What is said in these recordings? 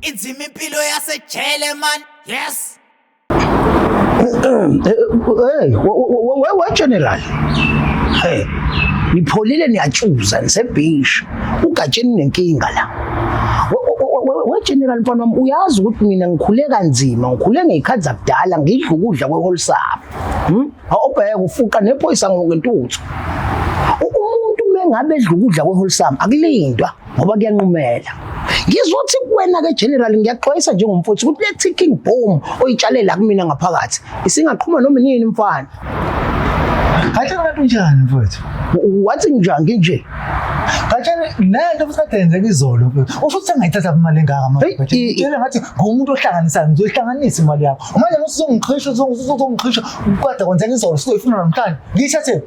inzima impilo yasejele man. Yes. Hey, we general. Hey, nipholile niyatshuza nisebhishi. Ugatsheni nenkinga la. We general mfana wami uyazi ukuthi mina ngikhule kanzima, ngikhule ngezikhathi zakudala ngidla ukudla kweholsap. Awubheka ufuqa nephoyisa ngokentuthu. Umuntu mengabe edla ukudla kweholsap akulindwa ngoba kuyanqumela. Ngizothi kuwena ke general ngiyaxwayisa njengomfowethu ukuthi le ticking bomb oyitshale la kumina ngaphakathi isingaqhuma noma nini mfana. Hayi kanti njani mfowethu? Wathi njani nje? Kanjani lento usadenze izolo mfowethu. Ufuthi ngayithatha imali engaka manje. Ngitshela ngathi ngumuntu ohlanganisayo ngizohlanganisa imali yakho. Manje usizongiqhisha uzongiqhisha ukade kwenzeka izolo sizoyifuna namhlanje. Ngiyithathe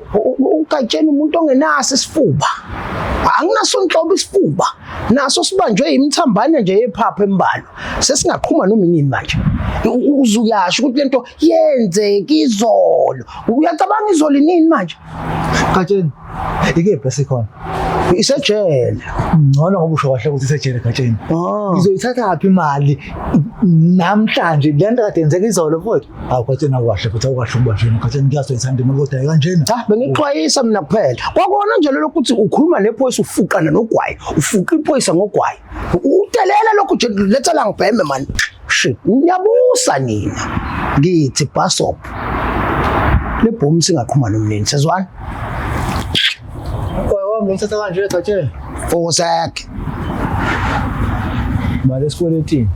ukatsheni umuntu ongenaso isifuba. Anginaso inhlobo isifuba. Naso sibanjwe imithambane nje yephapha embalo. Sesingaqhuma noma inini manje. Uzuyasho ukuthi lento yenzeka izolo. Uyacabanga izolo inini manje? Katsheni. Ike bese khona. Isejele. Ngcono ngoba usho kahle ukuthi isejele Katsheni. Ngizoyithatha aphi imali namhlanje lento kade yenzeka izolo mfowethu? Hawu Katsheni akwahle futhi akwahle ubashini Katsheni ngiyasoyithanda imali kodwa kanjena. Cha bengixwayisa mina kuphela. Kwakona nje lokho ukuthi ukhuluma nephoyisa ufuqana nogwayi. Ufuqa iphoyisa ngogwayi. Utelela lokho nje letha la ngibheme man. Shit, ngiyabusa nina. Ngithi basop. Le bomb singaqhuma nomnini sezwana. Ngithatha kanje Katsheni. Fosek. Mali esikwelethi.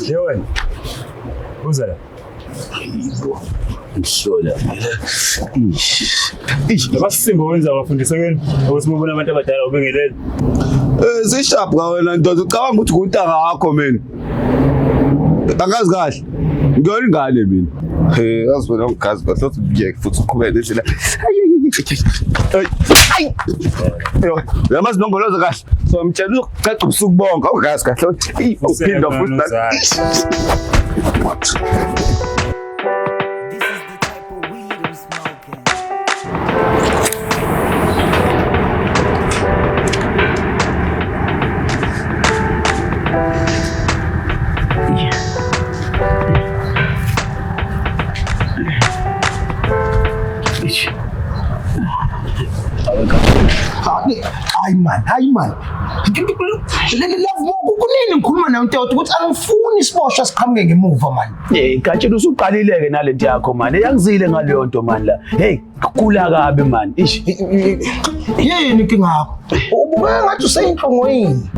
Leon. Uzala. Ngihlola. Abasimbo wenza abafundisa keni ukuthi bobona abantu abadala ubengelele. Sishap ka wena ndoda ucabanga ukuthi kuntanga yakho mina. Angazi kahle. Ngiyona ingane mina. Azibona ungazi kahle ukuthi ngiyeke futhi uqhubeke indlela. Ay. Yamazi nongoloza kahle. So mtshela ucaca ubusuku bonke awugazi kahle. Uphinda futhi. Hayi man. Kunini ngikhuluma nawe Ntetho ukuthi angifuni isiboshwa siqhamuke ngemuva man. Katsheni usuqalileke nalento yakho man. Eyangizile ngaleyo nto man la. Hey, khula kabi man. Yini inkinga yakho? Ubuke ngathi useyinhlongweni.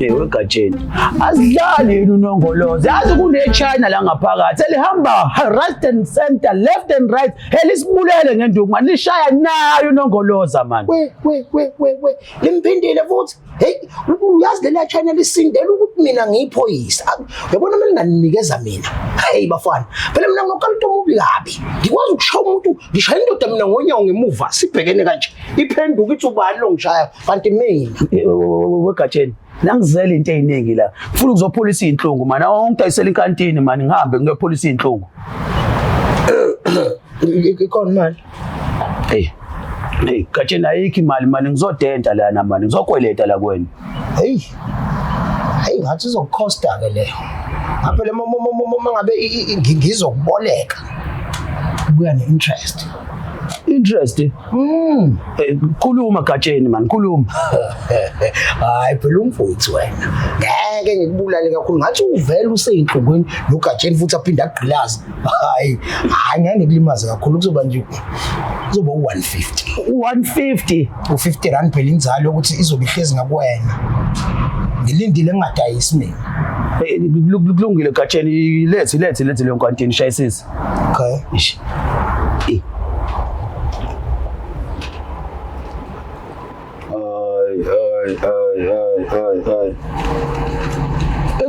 Wegatsheni. Asidlali yini unongoloze. Yazi kune-China la ngaphakathi. Elihamba right and center, left and right. Elisibulele ngenduku man. Lishaya nayo unongoloza man. We. Limphindile futhi. Hey, uyazi le China lisindele ukuthi mina ngiyiphoyisa. Uyabona mina nganinikeza mina. Hey bafana. Phela mina ngokalito mubi kabi. Ngikwazi ukushaya umuntu, ngishaya indoda mina ngonyawo ngemuva sibhekene kanje. Iphenduka ithi ubani lo ngishaya kanti mina. Wegatsheni. Nangizela into eziningi la. Ngifuna ukuzopholisa inhlungu man. Awungidayisela inkantini man ngihambe ngiyopholisa inhlungu. Ikhona mali. Hey, Katsheni ayikho imali man ngizodenta lana man. Ngizokweleta la kwena. Hey, ngathi izokhosta ke leyo. Ngapha le ngabe ngizokuboleka. Kuya ne-interest. Interest? Khuluma Katsheni man, khuluma. Hayi phela umfowethu wena. Ngeke ngikubulale kakhulu ngathi uvela useyinhlungweni noGatsheni futhi aphinda agqilaza. Hayi ngeke ngikulimaze kakhulu kuzoba nje kuzoba u150. U150? U50 rand phela inzalo ukuthi izobe ihlezi ngakuwena. Ngilindile ngingadayisi mina. Kulungile Katsheni, lethe leyo nkantini shayisisa. Okay.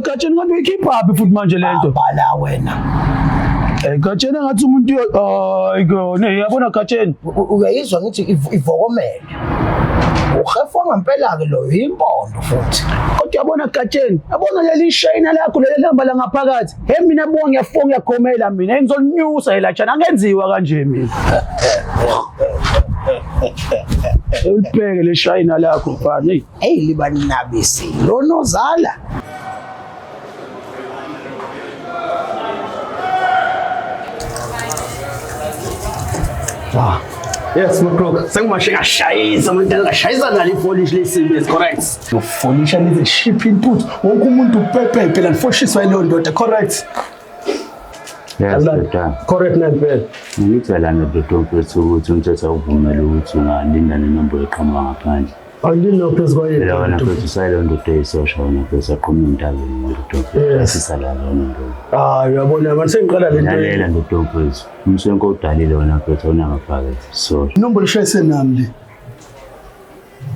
Katsheni kanti uyikhipha phi futhi manje lento? Bala wena. Katsheni ngathi umuntu yabona Katsheni uyayizwa ngithi ivokomele. Ukhefwa ngempela ke lo impondo futhi. Kodwa yabona Katsheni, yabona leli shayina lakho leli lihamba la ngaphakathi. He mina bonke ngiyafona ngiyagomela mina engizolinyusa ela jana angenziwa kanje mina. Ulibheke le shayina lakho mfana. Hey liba nabisi lo nozala. Yes, Makrok. Sengimashe ashayisa umuntu akashayisa ngale polish lesimbi is correct. Ufolisha nize ship input. Wonke umuntu upepe phela nifoshiswa yilo ndoda correct. Yes, doctor. Correct nempela. Ngicela ndodo ukuthi umthetho uvumela ukuthi ungalinda nenombolo eqhamuka ngaphandle. Angino phezu kwayena. Phela wena futhi usayile ndodo eyisosha wena futhi aqhuma intabeni ndodo. Asisala lona ndodo. Uyabona manje sengiqala le nto. Lalela ndodo futhi. Umsenko udalile wena futhi unangaphakathi. So, Inombolo shayise nami le.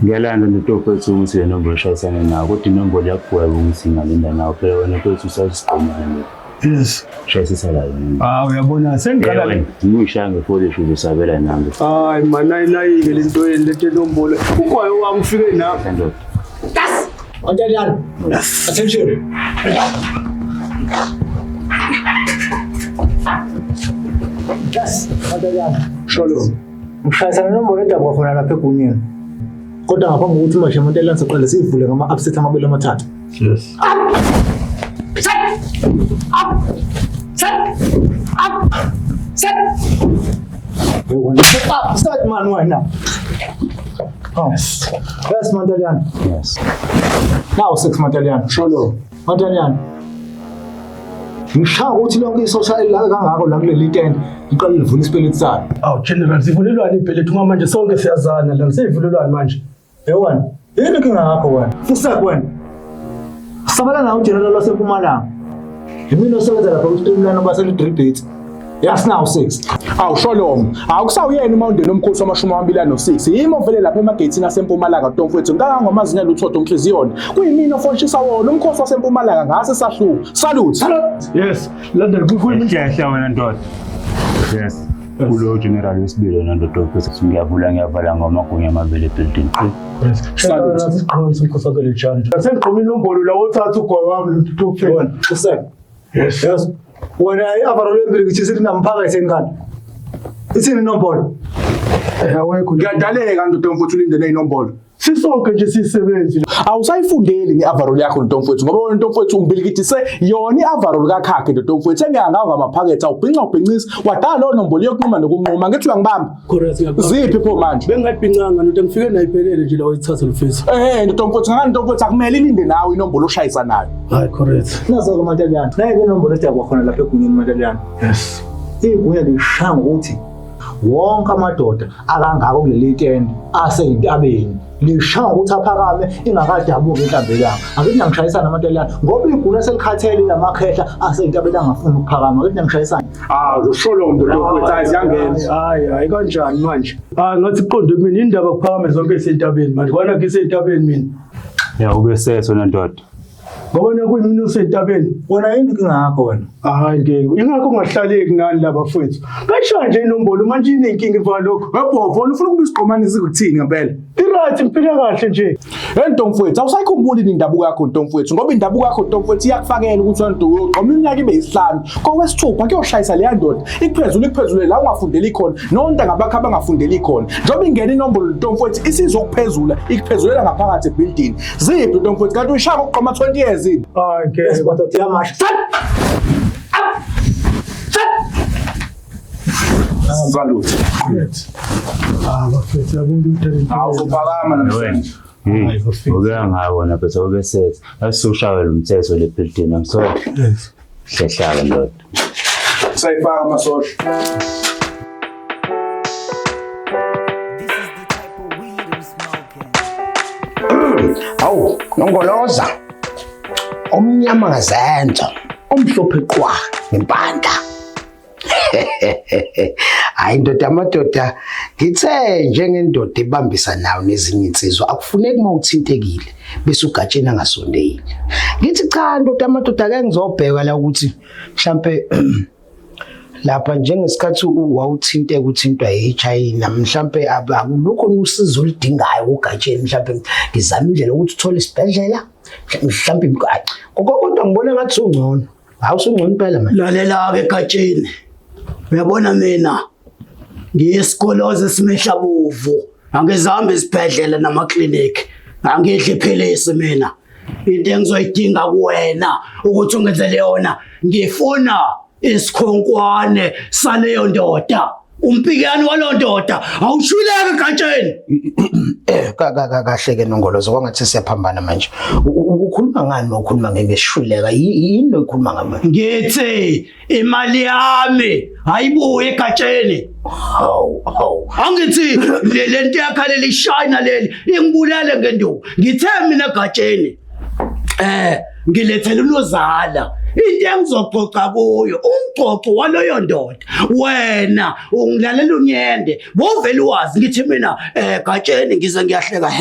ngiyalanda ndodo futhi ukuthi inombolo shayisana nayo kodwa inombolo yakugweba ukuthi ingalinda nayo phela wena futhi usasiqhuma ndodo. Yes. Shayisisa la yona. Uyabona sengiqala le. Ngiyishaya ngepolish uzosabela nami. Hayi manayinayike le nto yeni le nombolo. Ukwayo wami ufike nawe. Ndodo. Anjani? Attention. Yes, anjani? Shalom. Mshayisana nombolo edaba khona lapha egunyeni. Kodwa ngaphambi kokuthi manje umuntu elanze qala sivule ngama upset amabili amathathu. Yes. Start man wena. Yes, Mandalian. Yes. Now 6 Mandalian. Shalom. Mandalian. Ngisho ukuthi lonke isocial la kangako la kuleli tent iqala livula isipeleti salo. General sivulelwane phela thuma manje sonke siyazana la sivulelwane manje. Yewona, yini kinga ngakho wena? Fusak wena. Sabala nawo general laseMpumalanga. Yimina osebenza lapha ku-streamline obasele drill bit. Yes now 6. Shalom. Awukusawuyena uMountain omkhosi wama-26. Yimo vele lapha emageyithini aseMpumalanga Ntomfowethu. Ngangangamazinga luthodo Nhliziyona. Kuyimina ofonshisa wona umkhosi waseMpumalanga ngase sahluka. Salute. Yes. London kuyini? Iyahla wena ndoda. Yes. Kulo general wesibili wena ndodo futhi ngiyavala ngamagunya amabili ebuilding. Salute. Siqhonza inkosi akele challenge. Sengiqhoma inombolo la wothatha ugwa wami Wena, fusak. Yes. Wena i-avarolo embili ngithi sithi namphakathi engane. Ithini inombolo? awekho. Ngiyadaleka Ntomfowethu ulindele inombolo. Sisonke nje sisebenzi. Awusayifundeli nge-avarol yakho Ntomfowethu ngoba wena Ntomfowethu umbilikithise yona i-avarol kakhakhe Ntomfowethu engangawo ngamaphakethe awubhinca ubhincisa wadala lo nombolo yokunquma nokunquma ngithi uyangibamba. Correct ngiyakubamba. Ziphi pho manje? Bengingayibhincanga nto ngifike nayiphelele nje la oyithatha lufisa. Ntomfowethu ngani Ntomfowethu akumele ilinde nawe inombolo oshayisa nayo. Hayi correct. Nazo-ke Mandalian. Nayo inombolo edaba khona lapha egunyeni Mandalian. Yes. Igunya lishaya ngokuthi wonke amadoda akangako kuleli tent aseyintabeni lishaya ukuthi aphakame ingakadabuki inhlambelanga. Akithi ngishayisana Mandalian ngoba igunya selikhathele lamakhehla aseyintabeni angafuni ukuphakama. Akithi ngishayisana. Shalom Ntomfowethu ayiziyangena. Hayi kanjani manje? Ngathi iqonde kumina indaba kuphakame zonke esentabeni manje. Kwana ngisentabeni mina. Ya ubesetho ndoda. Ngoba nakuyini usentabeni. Wona yini kingakho wena? Hayi ngeke. Ingakho ngahlaleki nani laba mfowethu. Kashaya nje inombolo manje inenkinga imva lokho. Webhovo ufuna ukuba isiqomanisi ukuthini ngempela? Iright impila kahle nje. Ntomfowethu awusayikhumbuli indabuko yakho Ntomfowethu ngoba indabuko yakho Ntomfowethu iyakufakela ukuthi wena uyogqoma iminyaka ibe yisihlanu. Kowesithupha kuyoshayisa leya ndoda ikuphezule la ungafundeli khona nonke ngabakho abangafundeli khona. Njoba ingena inombolo Ntomfowethu isizokuphezula ikuphezulela ngaphakathi ebuilding. Ziphi Ntomfowethu kanti uyishaya ukuqoma 20 years ini? Hayi ngeke. Esibadoda yamasha. Salute. Bafethu abuntu utalent. Awuphakama namhlanje. Ngabona phela ubesetho. Asishayela umthetho le building I'm sorry. Yes. Hlehlala ndoda. Sayifaka amasosha. This is the type of weed I'm smoking. Awu nongoloza. Omnyama ngazenzo. Omhlophe qwa ngempanda. Hayi ndoda amadoda ngithe njengendoda ebambisa nawo nezinye insizwa akufuneki mawuthintekile bese ugatshena ngasondeli. Ngithi cha ndoda amadoda ake ngizobheka la ukuthi mhlambe lapha njengesikhathi wawuthinteka uthintwa eChina mhlambe akulukho usizo oludingayo ugatsheni mhlambe ngizama indlela ukuthi uthole isibhedlela mhlambe kodwa ngibona ngathi ungcono. Awusungcono impela manje. Lalela ke egatsheni. Uyabona mina ngiyesikoloze simehla bovu Angizambe isibhedlela namaklinikhi. Angidli iphilisi mina. Into engizoyidinga kuwena ukuthi ungenzele yona, ngifuna isikhonkwane saleyo ndoda. Umpikani walo ndoda awushuleke Gatsheni. Kahle ke Nongoloza kwangathi siyaphambana manje. Ukhuluma ngani nokhuluma ngeshuleka? Yini lo ukhuluma ngami? Ngithi imali yami ayibuye Gatsheni. Hawu. Angithi le nto yakhalela ishayina leli ingibulale ngenduku. Ngithe mina Gatsheni ngilethela unozala into engizoxoxa kuyo umxoxo waloyo ndoda. Wena ungilalela unyende bovela wazi ngithi mina Gatsheni ngize ngiyahleka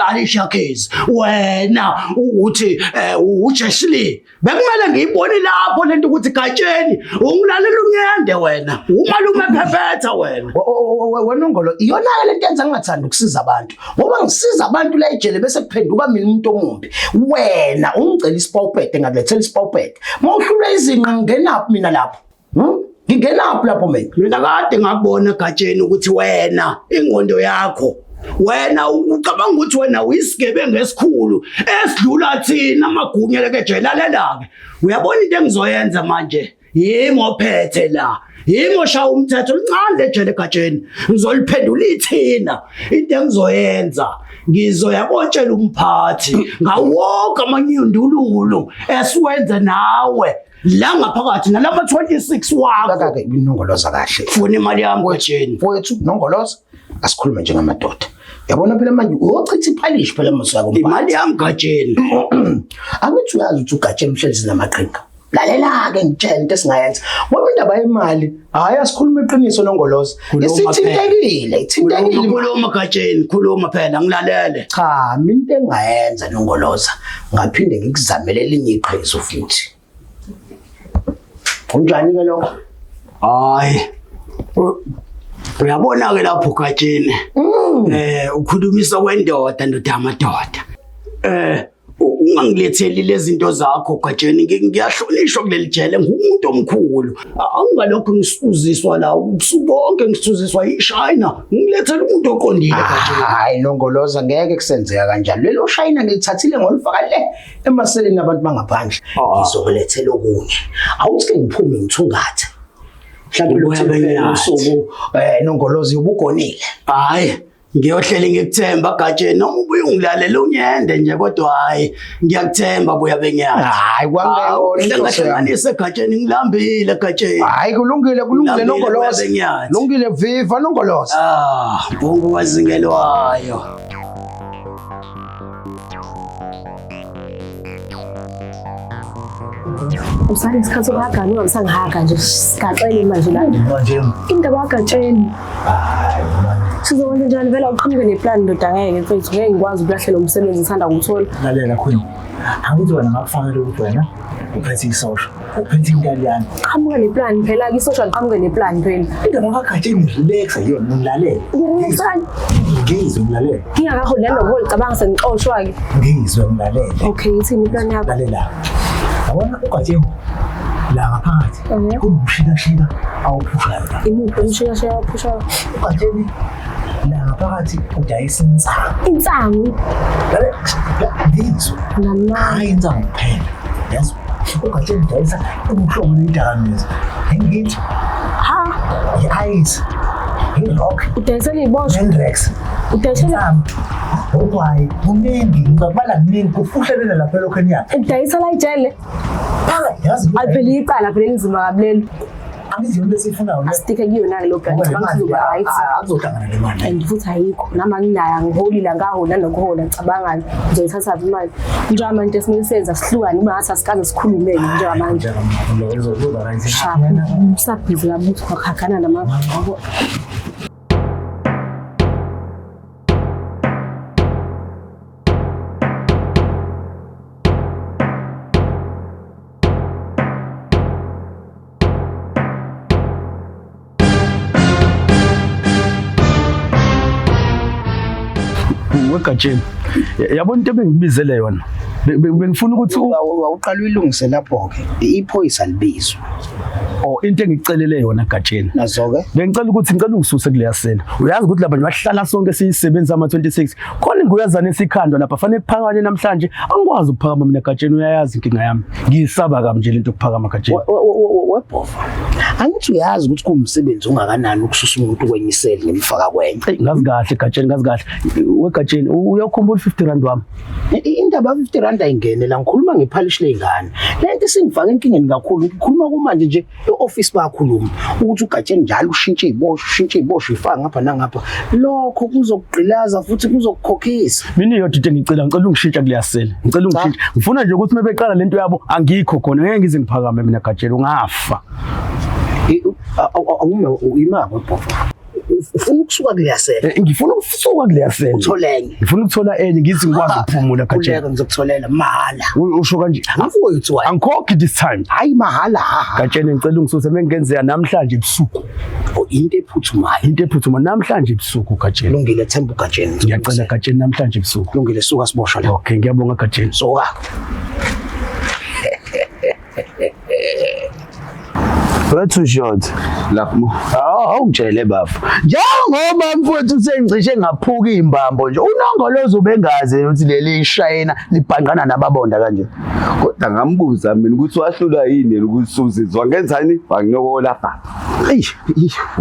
Alisha Keys wena uthi uJashley bekumele ngiyibone lapho lento ukuthi Gatsheni ungilalela unyende wena umalume ephephetha wena. Nongolo iyona lento yenza ngingathanda ukusiza abantu ngoba ngisiza abantu la ejele bese kuphenduka mina umuntu omumbi. Wena ungicela isipawupete ngakulethela isipawupete. Mawuhlula izinqa ngingenaphi mina lapho? Ngingenaphi lapho mina? Mina kade ngakubona Gatsheni ukuthi wena ingqondo yakho wena ucabanga ukuthi wena uyisigebengu esikhulu esidlula thina amagunyeleke ejele lalela-ke. Uyabona into engizoyenza manje yimi ophethe la. Yimi oshaya umthetho lincane ejele Gatsheni. Ngizoliphendula ithina. Into engizoyenza ngizoyabotshela umphathi ngawonke amanyundululu esiwenze nawe la ngaphakathi nalama 26 wakho. Nongoloza kahle. Funa imali yami Gatsheni. Mfowethu Nongoloza asikhulume njengamadoda. Yabona phela manje uchitha iphalishi phela masako umphathi. Imali yami Gatsheni. Angithi uyazi ukuthi uGatsheni mhlezi namaqhinga. Lalela ke ngitshela into esingayenza. Ngoba indaba yemali hayi asikhuluma iqiniso Nongoloza. Isithintekile. Khuluma Gatsheni, khuluma phela ngilalele. Cha, mina into engayenza Nongoloza ngaphinde ngikuzamele elinye iqhizo futhi. Kunjani ke lokho? Hayi. Uyabona ke lapho Gatsheni. Ukhulumisa wendoda ndoda yamadoda. Ungangiletheli lezi zinto zakho Gatsheni, ngiyahlonishwa kuleli jele ngumuntu omkhulu. Angalokho ngisuziswa la ubusuku bonke ngisuziswa ishayina. Ngilethela umuntu oqondile Gatsheni. Hayi Nongoloza ngeke kusenzeka kanjalo. Lelo shayina ngilithathile ngolifaka le emaseleni abantu bangaphandle. Ngizokulethela okunye. Awuthi ke ngiphume ngithungathe. Mhlawumbe uyabe usuku Nongoloza ubugonile. Hayi ngiyohleli ngikuthemba Gatsheni noma ubuye ungilalela unyende nje kodwa hayi ngiyakuthemba buya benyathi. Hayi kwangeyona ngihlanganise Gatsheni ngilambile Gatsheni. Hayi kulungile Nongoloza. Lungile viva Nongoloza. Bongo wazingelwayo. Usale isikhathi sokuhagana ungasangihaga nje sigaxele manje la. Manje Indaba kaGatsheni. Sizokwenza njani vele uqhamuke neplan ndoda ngeke mfethu ngeke ngikwazi ukulahlela umsebenzi ngithanda ukuthola. lalela khona. Angithi wena ngakufanele ukuthi wena uphethe isosha. Uphethe intaliyana. Qhamuke neplan phela ke social qhamuke neplan phela. Indaba kaGatsheni relax yona ngilalela. Ngizani? Ngizwe ngilalela. Ngingakaholeli lokho licabanga sengixoshwa ke. Ngizwe ngilalela. Okay, ithini plan yakho? Lalela. Yabona uGatsheni la ngaphakathi kunokushika awuphushayo. Imuphi umshika awuphushayo? uGatsheni la ngaphakathi udayisa insangu. Insangu. Ngizwe. Nama. Hayi insangu kuphela. Yazi uGatsheni udayisa umhlobo wedakamizwa. Ngithi i-ice, i-rock, Udayisela iboshwa. i-Rex. Udayisela Why? Kuningi ngibala kuningi kufuhlelela lapha lokheni yakhe. udayisela ijele. Yazi Ayiphela icala phela inzima kableli. angizi into esifunayo le. Asitike kuyona ke lo brand bangisizoba right. Akuzohlangana nemali. And futhi ayikho nama nginayo ngiholila ngahola nokuhola ngicabanga ngizoyithatha imali njengamanje esinisenza sihlukane uma ngathi asikaze sikhulumele njengamanje Uzoba right. sabhizi kabuthi kwakhakana namabhoko. Gatsheni yabona into ebengibizele yona bengifuna ukuthi awuqala uyilungise lapho ke iphoyisa libizwa Oh, into engikucelele yona Gatsheni. Nazo-ke? Bengicela ukuthi ngicela ungisuse kuleya sela. Uyazi ukuthi laba nje bahlala sonke siyisebenza ama-26. Khona inguyazana esikhandwa lapha fanele kuphakanye namhlanje. Angikwazi ukuphakama mina Gatsheni uyayazi inkinga yami. Ngiyisaba kabi nje lento ukuphakama Gatsheni. Webhova. Angithi uyazi ukuthi kuwumsebenzi ungakanani ukususa umuntu kwenye iseli ngimfaka kwenye. Ngazi kahle Gatsheni, ngazi kahle. Gatsheni uyakhumbula 50 rand wami? Indaba 50 rand ayingene la ngikhuluma ngephalishi lezingane. Lento singifaka enkingeni kakhulu. Ngikhuluma kumanje nje e-office bayakhuluma ukuthi uGatsheni njalo ushintshe izibosho ifaka ngapha nangapha. Lokho kuzokugqilaza futhi kuzokukhokhisa. Mina yodwa into ngicela ungishintsha kuleya sela. Ngicela ungishintsha. Ngifuna nje ukuthi mebeqala lento yabo angikho khona ngeke ngize ngiphakame mina Gatsheni ungafa. Uyima webhova. Ufuna ukusuka kuleya sela. Ngifuna ukusuka kuleya sela. Utholenye. Ngifuna ukuthola enye ngithi ngikwazi ukuphumula Gatsheni. Kuleka ngizokutholela mahala. Usho kanje. Mfowethu wena. Angikhokhi this time. Hayi mahala. Gatsheni ngicela ungisuse mengenzeka namhlanje ebusuku. Into ephuthumayo. Into ephuthumayo namhlanje ebusuku Gatsheni. Lungile Themba Gatsheni. Ngiyacela Gatsheni namhlanje ebusuku. Lungile suka siboshwa la. Okay, ngiyabonga Gatsheni. Soka. Wethu short. Lapho Awungitshele bafu. Njengoba mfowethu sengicishe ngaphuka imbambo nje. Unongolozo bengazi ukuthi leli ishayina libhanqana nababonda kanje. kodwa ngambuza mina ukuthi wahlula yini ukuthi suzizwa ngenzani banginyokola lapha.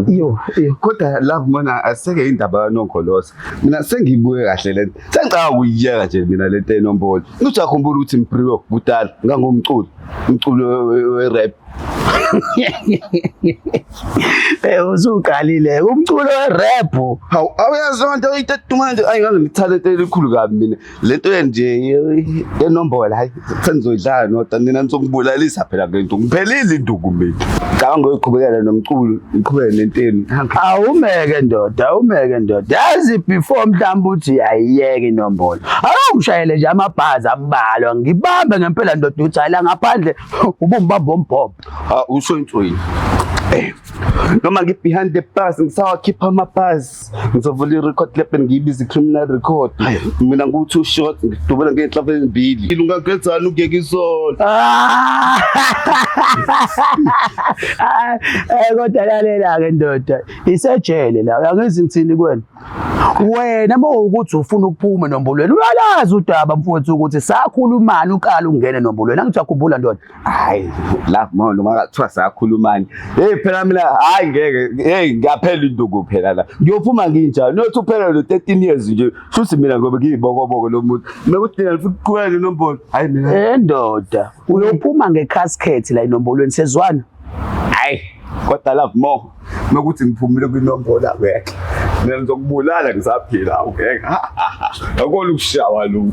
Yo. Kodwa love mina aseke indaba yanonkolosa. Mina sengibuye kahle lento. Sengicaka ukuyiyeka nje mina lento enombolo. Ukuthi akhumbula ukuthi Mpriwe Butala umculo we-rap. Usuqalile umculo we-rap. Hawu awuyazi abantu ayithathumanje ayingazi ngithalente elikhulu kabi mina. Lento nje enombolo hayi sengizoyidlala nodwa nina nizokubulalisa phela ngento. Ngiphelile induku mina. Ngicabanga ngokuqhubekela nomculo ngiqhubeke nenteni. Awumeke ndoda. Yazi before mhlawumbe uthi ayiyeke inombolo. Awungishayele nje amabhazi ambalwa ngibambe ngempela ndoda uthi ayila ngaphandle ubumbamba umbhobho. Usho intweni. Noma behind the bus ngisawakhipha amabhasi ngizovula i-record label ngiyibiza i-criminal record mina ngu-2 short ngidubela ngenhlava ezimbili ungangenzani ukuyeka izolo kodwa lalela-ke ndoda isejele la uyangenzi ngithini kuwena wena mawukuthi ufuna ukuphuma enombolweni uyalazi udaba mfowethu ukuthi sakhulumani uqala ungene enombolweni angithi uyakhumbula ndoda hayi la molo makathiwa sakhulumani phela mina hayi ngeke ngaphela induku phela la ngiyophuma nginjani nothi uphela lo 13 years nje futhi mina ngoba ngiyibokoboko lo muntu mekuthi mina futhi kuqhubele inombolo hayi mina ndoda uyophuma ngecasket la enombolweni sezwana hayi kodwa love more mekuthi ngiphumile kwinombolo ngeke mina ngizokubulala ngisaphila ngeke akona ukushawa lo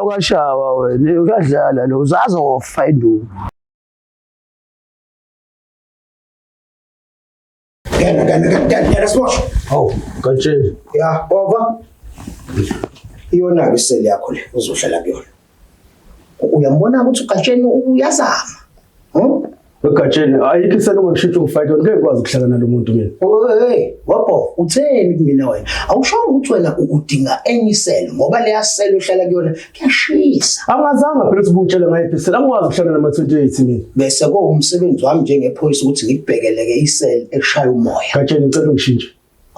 ukashawa wena uyadlala lo uzazi ofa induku Gana sibosho. Hawu Gatsheni. Ya, bova. Iyona iseli yakho le uzohlala kuyona. Uyambona ukuthi uGatsheni uyazama. Gatsheni ayikho iselo ngisho ngifake ngeke ngikwazi ukuhlala nalomuntu mina. Hey, wapho utheni kumina wena? Awushongo ukuthi wena udinga enye iselo ngoba leya selo ohlala kuyona kuyashisa. Angazanga phela ubungitshela ngayiphi iselo angikwazi ukuhlala nama-28 mina. Bese umsebenzi wami njengephoyisa ukuthi ngikubhekeleke iselo eshaya umoya. Gatsheni ngicela ungishintshe.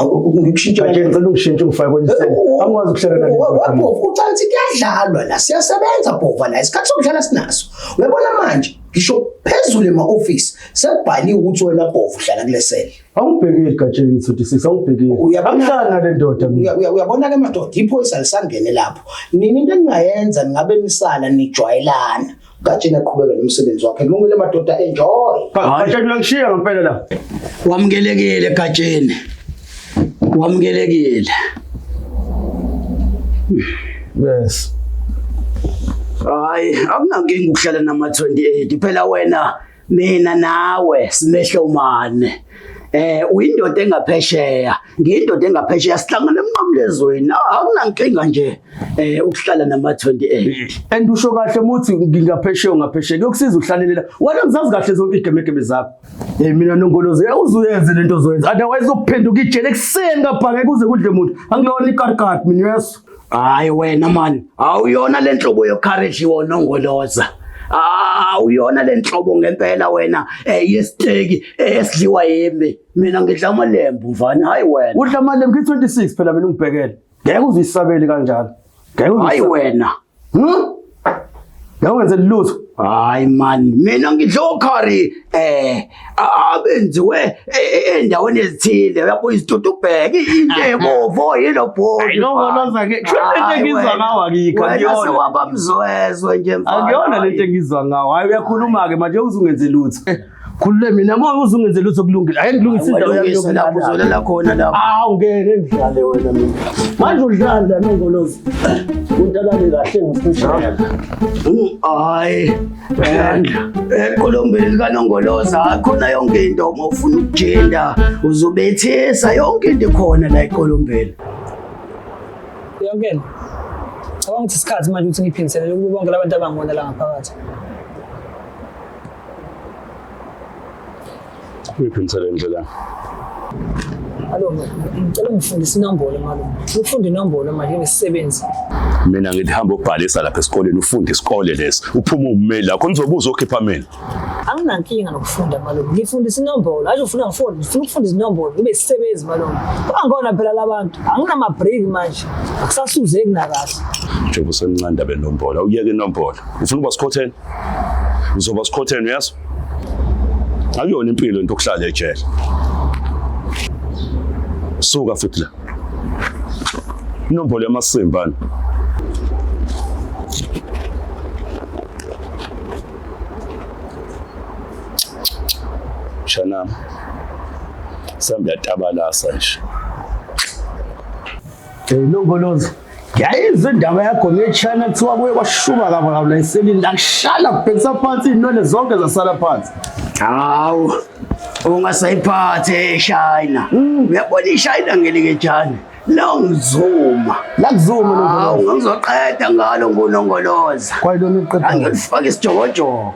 Ngikushintsha Gatsheni ngicela ungishintshe ngifake kwenye iselo. Angikwazi ukuhlala nalo. Wapho ucathi kuyadlalwa la siyasebenza bhova la isikhathi sokudlala sinaso. Uyabona manje ngisho phezulu ema-office sekubhaliwe ukuthi wena bhova uhlala kule sele. Awungibhekile Gatsheni 26 awungibhekile. Angihlala nale ndoda mina. Uyabona-ke madoda iphoyisa lisangene lapho. Nini into engingayenza ningabe nisala nijwayelana. Gatsheni aqhubeke nomsebenzi wakhe. Kulungile madoda enjoy. Gatsheni uyangishiya ngempela la. Wamukelekile Gatsheni. Wamukelekile. Yes. Hayi akunankinga ukuhlala nama-28 phela wena mina nawe simehlomane uyindoda engaphesheya ngiyindoda engaphesheya sihlangana emnqamlezweni akunankinga nje ukuhlala nama-28 and usho kahle muthi ngingaphesheya ungaphesheya kuyokusiza uhlalelela wena ngizazi kahle zonke igemegeme zakho mina Nongolozi uzuyenze lento ozoyenza otherwise uzophenduka ijele ekuseni ngapha kuze kudle umuntu angilona ikarikari mina yeso. Hayi wena mani awuyona le nhlobo yocourage wonongoloza Uyona le nhlobo ngempela wena yesiteki esidliwa yimi. Mina ngidla amalembu mfana, hayi wena. Udla amalembu ngi-26 phela mina ungibhekele. Ngeke uzisabele kanjalo. Hayi wena. Yawenze lutho. Hayi man, mina ngidla okhari abenziwe endaweni ezithile. Uyabo isitutubheke into ebovo yilo bhodi. Nongoloza ke. Lento engizwa ngawo akikho. Wena sewaba mzwezwe nje mfana. Akuyona lento engizwa ngawo. Hayi uyakhuluma ke manje uzungenze lutho. Khulule mina uma uzungenze lutho kulungile. Hayi ngilungisa indawo yakho lapho uzolela khona lapho. Ungeke ngidlale wena mina. Manje udlala nongoloza. Untalale kahle ngespecial. Hayi. Eqolombeni likanongoloza khona yonke into uma ufuna ukujenda uzobethesa yonke into khona la eqolombeni. Yongena. Awang isikhathi manje ukuthi ngiphindiselele ukuba bonke labantu abangona la ngaphakathi. Ngiphindiselele ndlela. Alo, ngicela ngifundise inombolo malume. Ufunda inombolo manje ngesisebenzi. Mina ngithi hamba ubhalisa lapha esikoleni ufunde isikole lesi. Uphuma ummeli lakho nizobuza okhipha mina. Anginankinga nokufunda malume. Ngifundisa inombolo. Aje ufuna ngifunda, ufuna ukufundisa inombolo kube isisebenzi malume. Bangona phela labantu. Anginama break manje. Akusasuzeki nakahle. Njengoba usemncane benombolo, awuyeke inombolo. Ufuna ukuba sikhotheni? Uzoba sikhotheni yazi? Akuyona impilo into okuhlala ejele. Suka futhi la. Inombolo yamasimbana. Shana. Sambe yatabalasa nje. Nongoloza. Ngiyayizwa indaba yakho ngeChina kuthiwa kuye kwashuma kabi la eselini la kushala kubhekisa phansi inwele zonke zasala phansi. Hawu. Ungasayiphathe eShayina. Uyabona iShayina ngelike njani? La ngizuma. La kuzuma nongoloza. Ngizoqeda ngalo ngonongoloza. Kwayilona iqeda. Angifaka isijokojogo.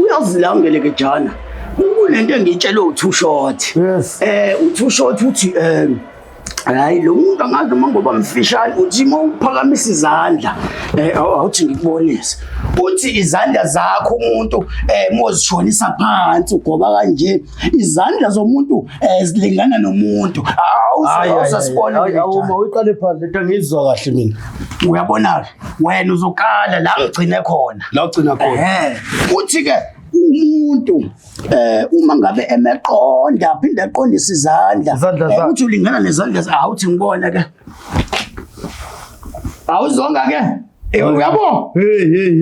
Uyazilangele ke jana. Kulento engitshela u2 short. Yes. U2 short uthi hayi lo muntu angazi mangoba mfishane uthi mawuphakamisa izandla awuthi ngikubonise uthi izandla zakho umuntu mozishonisa phansi ugoba kanje izandla zomuntu zilingana nomuntu awusasibona awuma uyiqale phansi lento ngizwa kahle mina uyabona wena uzokala la ngigcine khona la ugcina khona uthi ke umuntu uma ngabe emeqonda aphinda aqondisa izandla uthi ulingana nezandla awuthi ngibona ke awuzonga ke uyabo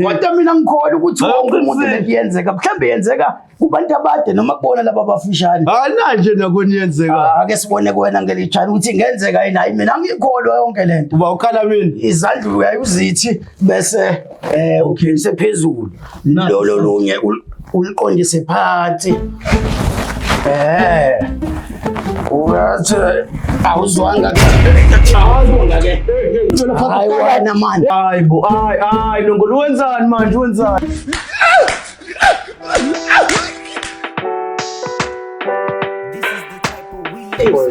kodwa mina ngikholwa ukuthi wonke umuntu lekuyenzeka mhlambe yenzeka kubantu abade noma kubona laba abafishane nanje nakoni yenzeka ake sibone kuwena ngelijana ukuthi ingenzeka yini hayi mina ngikholwa yonke lento uba ukhala mina izandla uyayizithi bese ukhiphe phezulu lo lunye uliqondise phansi uyathi awuzwanga awuzwanga ke hayi wena man hayi bo hayi nongolo wenzani manje wenzani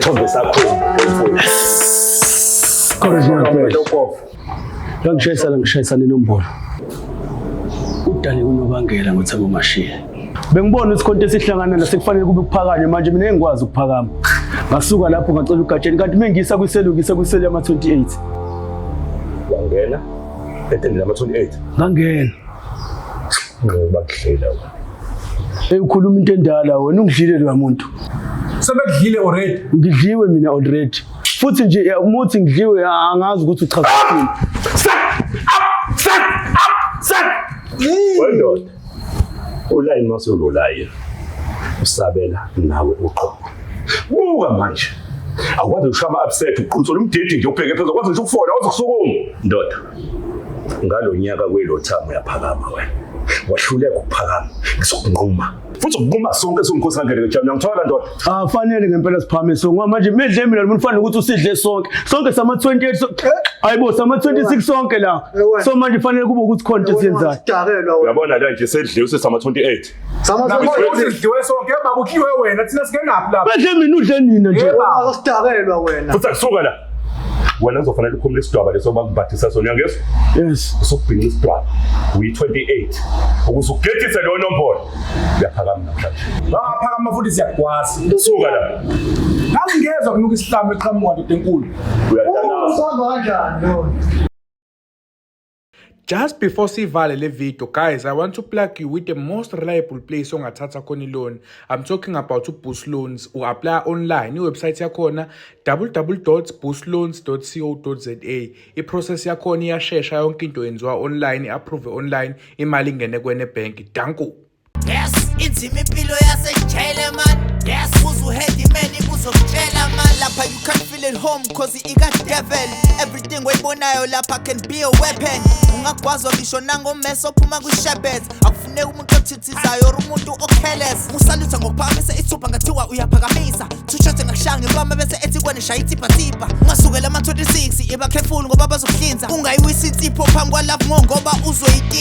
Thombe sakho. Ngishayisana inombolo udale kunobangela ngothabo mashiya bengibona isikhonto esihlangana nasekufanele kube kuphakanye manje mina engikwazi ukuphakama ngasuka lapho ngacela ugatsheni kanti mengisa kwiselu yama 28 Wangena etendela ama 28 ngangena ngoba kuhlela ukhuluma into endala wena ungidlile lo muntu sebekudlile already ngidliwe mina already futhi nje umuthi ngidliwe angazi ukuthi uchaza yini Wendoda ulayini masololaye usabela nawe uqobo buka manje akwazi ushama upset uqhuntsula umdidi nje ubheke phezulu akwazi nje ukufona akwazi ukusukuma ndoda ngalo nyaka kwelothamu yaphakama wena wahluleka ukuphakama ngizokunquma futhi ukunquma sonke somkhosi kangele njalo ngithola ndoda fanele ngempela siphamise ngoba manje medle mina lo mfana ukuthi usidle sonke sama 28 hayibo sama 26 sonke la so manje fanele kube ukuthi content yenzayo uyabona la nje sedle usesama 28 sama 28 sidliwe sonke baba ukhiwe wena thina singenaphi lapha medle mina udle nina nje asidakelwa wena futhi akusuka la wena uzofanele ukhumule isidwaba leso bakubhathisa sona uyangezwa? Yes. Usokubhinqa isidwaba uyi-28 ukuze ugethise leyo nombolo uyaphakama namhlanje. Bangaphakama futhi siyakwazi. Suka la. Ngangingezwa kunuka isihlamo eqhamuka ndoda enkulu. Just before sivale le video, guys, I want to plug you with the most reliable place ongathatha khona loan. I'm talking about Boost Loans. U-apply online. I-website yakhona www.boostloans.co.za. I-process yakhona iyashesha, yonke into yenziwa online, i-approve online, imali ingene kwene bank. Danko. Yes, inzima impilo yasejele man. Yes, uzuhead man ibuzokutshela man. Lapha you can feel at home cause it got devil. Everything weyibonayo lapha can be a weapon. Ungagwazwa ngisho nangomeso ophuma kwishebet. Akufuneki umuntu othithizayo or umuntu ocareless. Usalutha ngokuphakamisa isithupha ngathiwa uyaphakamisa. Thushete ngakushanga impama bese ethi kwanishaya ithipha-thipha. Ungasukela ama-26 iba careful ngoba bazokuhlinza. Ungayiwisa insipho phambi kwalapho ngoba uzoyidinga.